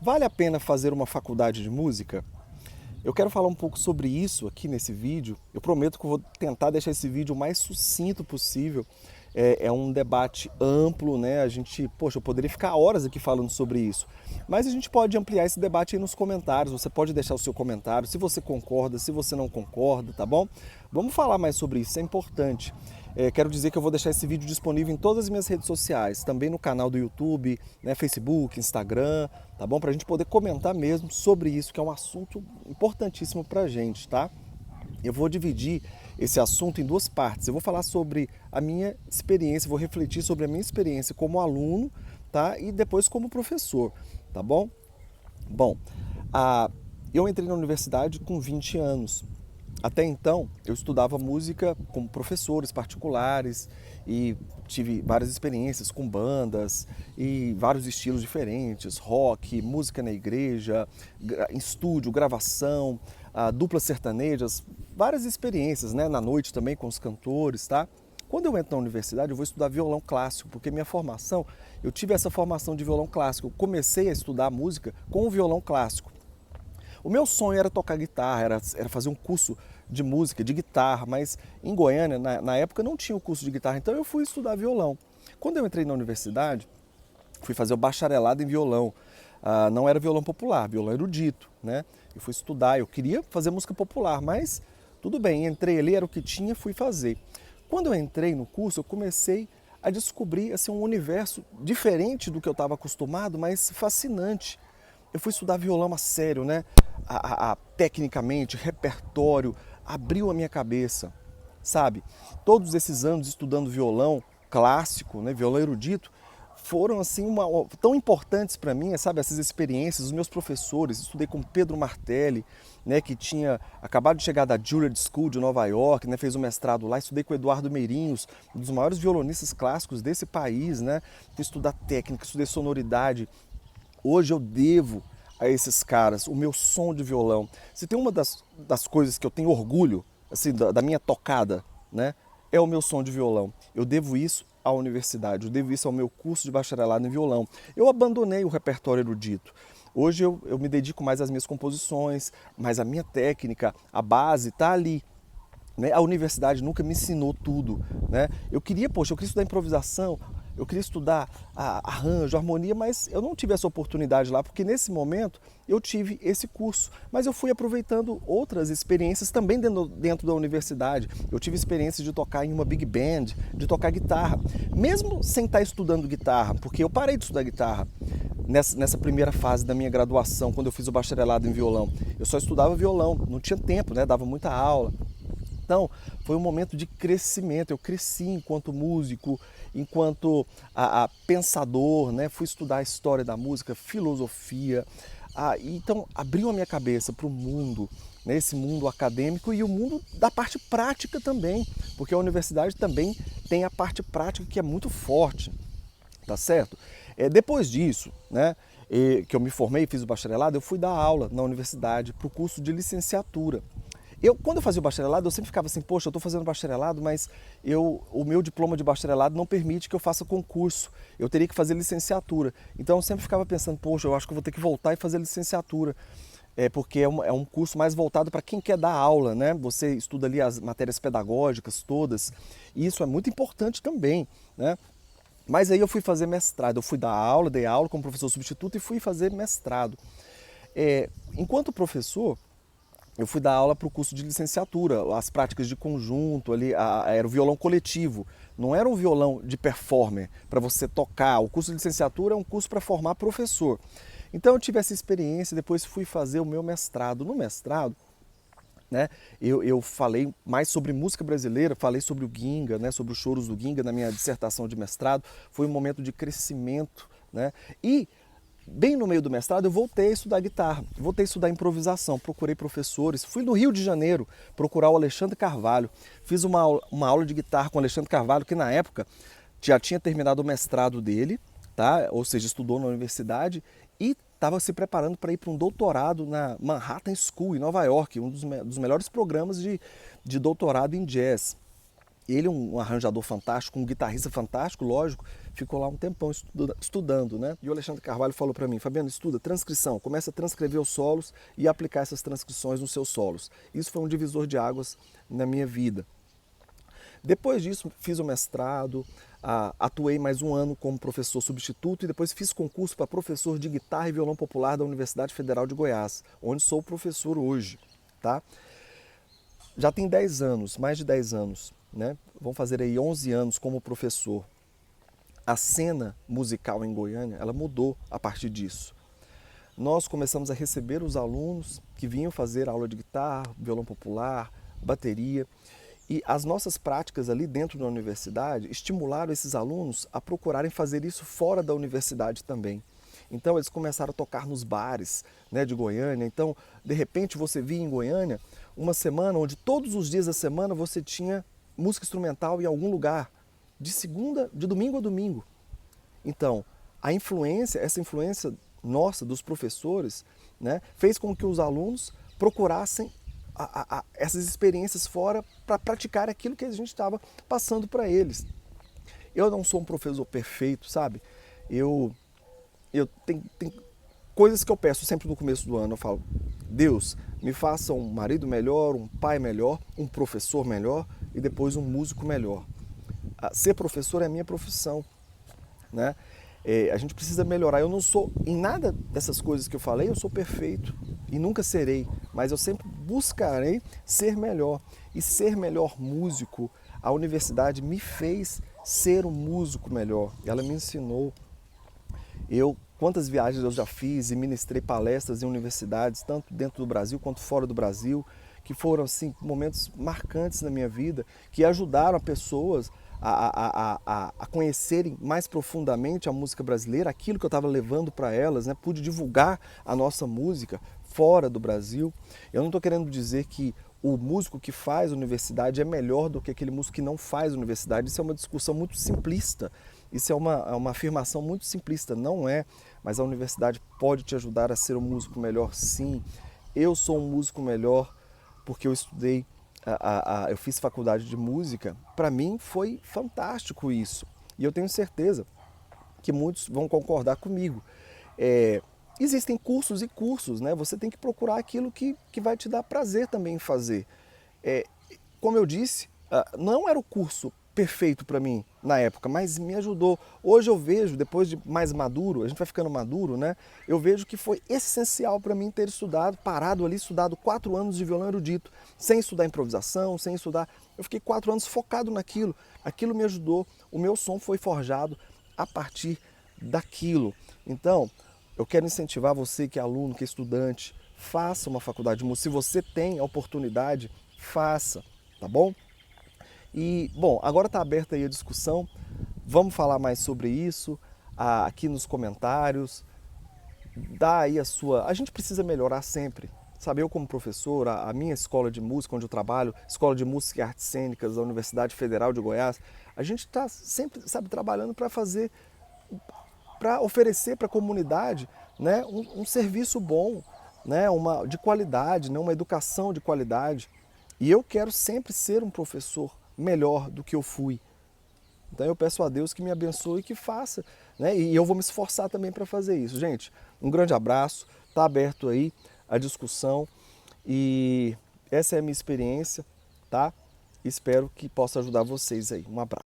Vale a pena fazer uma faculdade de música? Eu quero falar um pouco sobre isso aqui nesse vídeo. Eu prometo que eu vou tentar deixar esse vídeo o mais sucinto possível. É um debate amplo, né? Poxa, eu poderia ficar horas aqui falando sobre isso. Mas a gente pode ampliar esse debate aí nos comentários. Você pode deixar o seu comentário, se você concorda, se você não concorda, tá bom? Vamos falar mais sobre isso, é importante. Quero dizer que eu vou deixar esse vídeo disponível em todas as minhas redes sociais, também no canal do YouTube, né, Facebook, Instagram, tá bom? Para a gente poder comentar mesmo sobre isso, que é um assunto importantíssimo para a gente, tá? Eu vou dividir esse assunto em duas partes. Eu vou falar sobre a minha experiência, vou refletir sobre a minha experiência como aluno, tá? E depois como professor, tá bom? Bom, eu entrei na universidade com 20 anos. Até então, eu estudava música com professores particulares e tive várias experiências com bandas e vários estilos diferentes, rock, música na igreja, estúdio, gravação, duplas sertanejas, várias experiências, né? Na noite também com os cantores, tá? Quando eu entro na universidade, eu vou estudar violão clássico, porque minha formação, eu tive essa formação de violão clássico. Eu comecei a estudar música com o violão clássico. O meu sonho era tocar guitarra, era fazer um curso de música, de guitarra, mas em Goiânia, na época, não tinha o curso de guitarra, então eu fui estudar violão. Quando eu entrei na universidade, fui fazer o bacharelado em violão. Não era violão popular, violão erudito, né? Eu fui estudar, eu queria fazer música popular, mas tudo bem, entrei ali, era o que tinha, fui fazer. Quando eu entrei no curso, eu comecei a descobrir assim, um universo diferente do que eu estava acostumado, mas fascinante. Eu fui estudar violão a sério, né? Tecnicamente, repertório, abriu a minha cabeça, sabe? Todos esses anos estudando violão clássico, né? Violão erudito, foram assim tão importantes para mim, sabe? Essas experiências, os meus professores, estudei com Pedro Martelli, né? Que tinha acabado de chegar da Juilliard School de Nova York, né? Fez um mestrado lá, estudei com Eduardo Meirinhos, um dos maiores violonistas clássicos desse país, né? Fui estudar técnica, estudei sonoridade. Hoje eu devo a esses caras o meu som de violão. Se tem uma das coisas que eu tenho orgulho, assim, da minha tocada, né, é o meu som de violão. Eu devo isso à universidade, eu devo isso ao meu curso de bacharelado em violão. Eu abandonei o repertório erudito. Hoje eu me dedico mais às minhas composições, mas a minha técnica, a base está ali, né? A universidade nunca me ensinou tudo, né? Eu queria estudar improvisação, eu queria estudar arranjo, harmonia, mas eu não tive essa oportunidade lá, porque nesse momento eu tive esse curso. Mas eu fui aproveitando outras experiências também dentro da universidade. Eu tive experiências de tocar em uma big band, de tocar guitarra, mesmo sem estar estudando guitarra, porque eu parei de estudar guitarra nessa primeira fase da minha graduação, quando eu fiz o bacharelado em violão. Eu só estudava violão, não tinha tempo, né? Dava muita aula. Então, foi um momento de crescimento. Eu cresci enquanto músico, enquanto pensador, né? Fui estudar a história da música, filosofia. Então, abriu a minha cabeça para o mundo, né? Esse mundo acadêmico e o mundo da parte prática também, porque a universidade também tem a parte prática que é muito forte, tá certo? Depois disso, né? Que eu me formei, fiz o bacharelado, eu fui dar aula na universidade para o curso de licenciatura. Quando eu fazia o bacharelado, eu sempre ficava assim, poxa, eu estou fazendo bacharelado, mas o meu diploma de bacharelado não permite que eu faça concurso. Eu teria que fazer licenciatura. Então eu sempre ficava pensando, poxa, eu acho que eu vou ter que voltar e fazer licenciatura. Porque é um curso mais voltado para quem quer dar aula, né? Você estuda ali as matérias pedagógicas todas, e isso é muito importante também, né? Mas aí eu fui fazer mestrado, eu fui dar aula, dei aula como professor substituto e fui fazer mestrado. Enquanto professor, eu fui dar aula para o curso de licenciatura, as práticas de conjunto, ali, era o violão coletivo, não era um violão de performer para você tocar. O curso de licenciatura é um curso para formar professor. Então eu tive essa experiência, depois fui fazer o meu mestrado. No mestrado, né, eu falei mais sobre música brasileira, falei sobre o Ginga, né, sobre os choros do Ginga na minha dissertação de mestrado. Foi um momento de crescimento, né, e bem no meio do mestrado, eu voltei a estudar guitarra, voltei a estudar improvisação, procurei professores, fui no Rio de Janeiro procurar o Alexandre Carvalho, fiz uma aula de guitarra com o Alexandre Carvalho, que na época já tinha terminado o mestrado dele, tá? Ou seja, estudou na universidade e estava se preparando para ir para um doutorado na Manhattan School, em Nova York, um dos melhores programas de doutorado em jazz. Ele é um arranjador fantástico, um guitarrista fantástico, lógico, ficou lá um tempão estudando, né? E o Alexandre Carvalho falou para mim, Fabiano, estuda transcrição, começa a transcrever os solos e aplicar essas transcrições nos seus solos. Isso foi um divisor de águas na minha vida. Depois disso, fiz o mestrado, atuei mais um ano como professor substituto e depois fiz concurso para professor de guitarra e violão popular da Universidade Federal de Goiás, onde sou professor hoje, tá? Já tem 10 anos, mais de 10 anos, né? Vão fazer aí 11 anos como professor. A cena musical em Goiânia, ela mudou a partir disso. Nós começamos a receber os alunos que vinham fazer aula de guitarra, violão popular, bateria, e as nossas práticas ali dentro da universidade estimularam esses alunos a procurarem fazer isso fora da universidade também. Então eles começaram a tocar nos bares, né, de Goiânia. Então, de repente, você via em Goiânia uma semana onde todos os dias da semana você tinha música instrumental em algum lugar, de domingo a domingo. Então, essa influência nossa, dos professores, né, fez com que os alunos procurassem essas experiências fora para praticar aquilo que a gente estava passando para eles. Eu não sou um professor perfeito, sabe? Eu tenho coisas que eu peço sempre no começo do ano. Eu falo, Deus, me faça um marido melhor, um pai melhor, um professor melhor e depois um músico melhor. Ser professor é a minha profissão, né? A gente precisa melhorar. Eu não sou, em nada dessas coisas que eu falei, eu sou perfeito e nunca serei, mas eu sempre buscarei ser melhor. E ser melhor músico, a universidade me fez ser um músico melhor. Ela me ensinou. Quantas viagens eu já fiz e ministrei palestras em universidades, tanto dentro do Brasil quanto fora do Brasil, que foram assim, momentos marcantes na minha vida, que ajudaram pessoas a conhecerem mais profundamente a música brasileira, aquilo que eu estava levando para elas, né? Pude divulgar a nossa música fora do Brasil. Eu não estou querendo dizer que o músico que faz universidade é melhor do que aquele músico que não faz universidade. Isso é uma discussão muito simplista. Isso é uma afirmação muito simplista, não é, mas a universidade pode te ajudar a ser um músico melhor, sim. Eu sou um músico melhor porque eu estudei, eu fiz faculdade de música. Para mim foi fantástico isso, e eu tenho certeza que muitos vão concordar comigo. Existem cursos e cursos, né? Você tem que procurar aquilo que vai te dar prazer também em fazer. Como eu disse, não era o curso perfeito para mim na época, mas me ajudou. Hoje eu vejo, depois de mais maduro, a gente vai ficando maduro, né? Eu vejo que foi essencial para mim ter estudado, parado ali, estudado 4 anos de violão erudito, sem estudar improvisação, sem estudar. Eu fiquei 4 anos focado naquilo. Aquilo me ajudou. O meu som foi forjado a partir daquilo. Então, eu quero incentivar você que é aluno, que é estudante, faça uma faculdade de música. Se você tem a oportunidade, faça, tá bom? E, bom, agora está aberta aí a discussão, vamos falar mais sobre isso aqui nos comentários, dá aí a sua... A gente precisa melhorar sempre, sabe? Eu como professor, a minha escola de música onde eu trabalho, Escola de Música e Artes Cênicas da Universidade Federal de Goiás, a gente está sempre, sabe, trabalhando para oferecer para a comunidade, né, um serviço bom, né, de qualidade, né, uma educação de qualidade. E eu quero sempre ser um professor melhor do que eu fui. Então eu peço a Deus que me abençoe e que faça, né? E eu vou me esforçar também para fazer isso. Gente, um grande abraço, está aberto aí a discussão e essa é a minha experiência, tá? Espero que possa ajudar vocês aí. Um abraço.